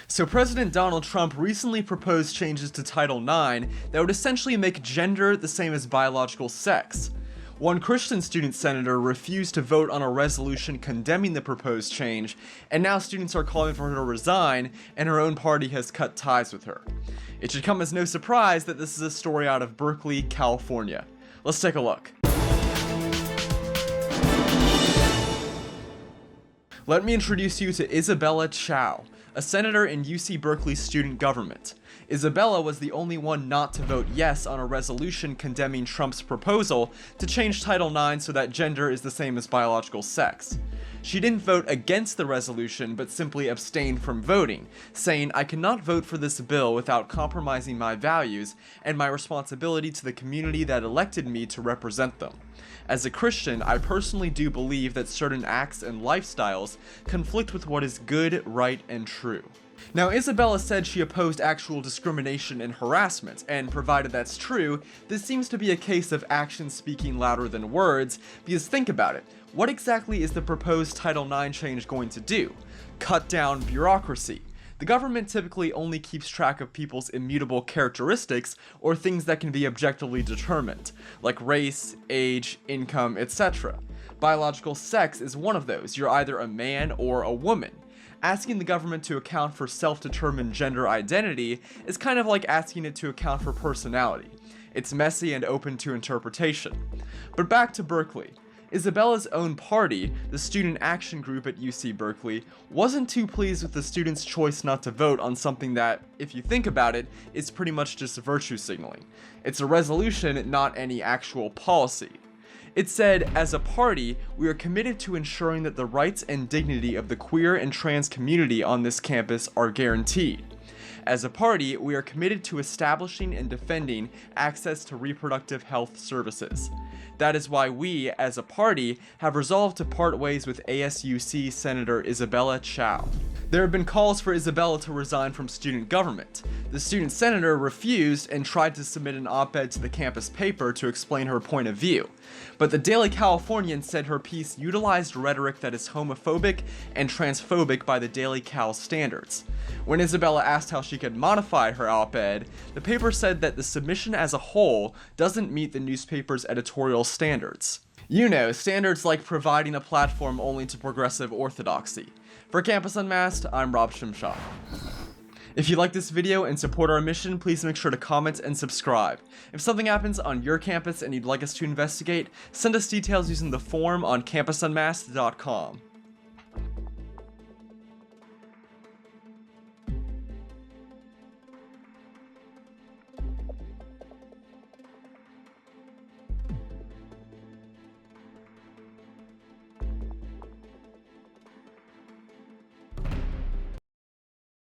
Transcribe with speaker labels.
Speaker 1: So President Donald Trump recently proposed changes to Title IX that would essentially make gender the same as biological sex. One Christian student senator refused to vote on a resolution condemning the proposed change, and now students are calling for her to resign, and her own party has cut ties with her. It should come as no surprise that this is a story out of Berkeley, California. Let's take a look. Let me introduce you to Isabella Chow, a senator in UC Berkeley's student government. Isabella was the only one not to vote yes on a resolution condemning Trump's proposal to change Title IX so that gender is the same as biological sex. She didn't vote against the resolution, but simply abstained from voting, saying, "I cannot vote for this bill without compromising my values and my responsibility to the community that elected me to represent them. As a Christian, I personally do believe that certain acts and lifestyles conflict with what is good, right, and true." Now, Isabella said she opposed actual discrimination and harassment, and provided that's true, this seems to be a case of actions speaking louder than words, because think about it, what exactly is the proposed Title IX change going to do? Cut down bureaucracy. The government typically only keeps track of people's immutable characteristics or things that can be objectively determined, like race, age, income, etc. Biological sex is one of those. You're either a man or a woman. Asking the government to account for self-determined gender identity is kind of like asking it to account for personality. It's messy and open to interpretation. But back to Berkeley. Isabella's own party, the Student Action Group at UC Berkeley, wasn't too pleased with the students' choice not to vote on something that, if you think about it, is pretty much just virtue signaling. It's a resolution, not any actual policy. It said, "As a party, we are committed to ensuring that the rights and dignity of the queer and trans community on this campus are guaranteed. As a party, we are committed to establishing and defending access to reproductive health services. That is why we, as a party, have resolved to part ways with ASUC Senator Isabella Chow." There have been calls for Isabella to resign from student government. The student senator refused and tried to submit an op-ed to the campus paper to explain her point of view. But the Daily Californian said her piece utilized rhetoric that is homophobic and transphobic by the Daily Cal standards. When Isabella asked how she could modify her op-ed, the paper said that the submission as a whole doesn't meet the newspaper's editorial standards. You know, standards like providing a platform only to progressive orthodoxy. For Campus Unmasked, I'm Rob Shimshock. If you like this video and support our mission, please make sure to comment and subscribe. If something happens on your campus and you'd like us to investigate, send us details using the form on campusunmasked.com.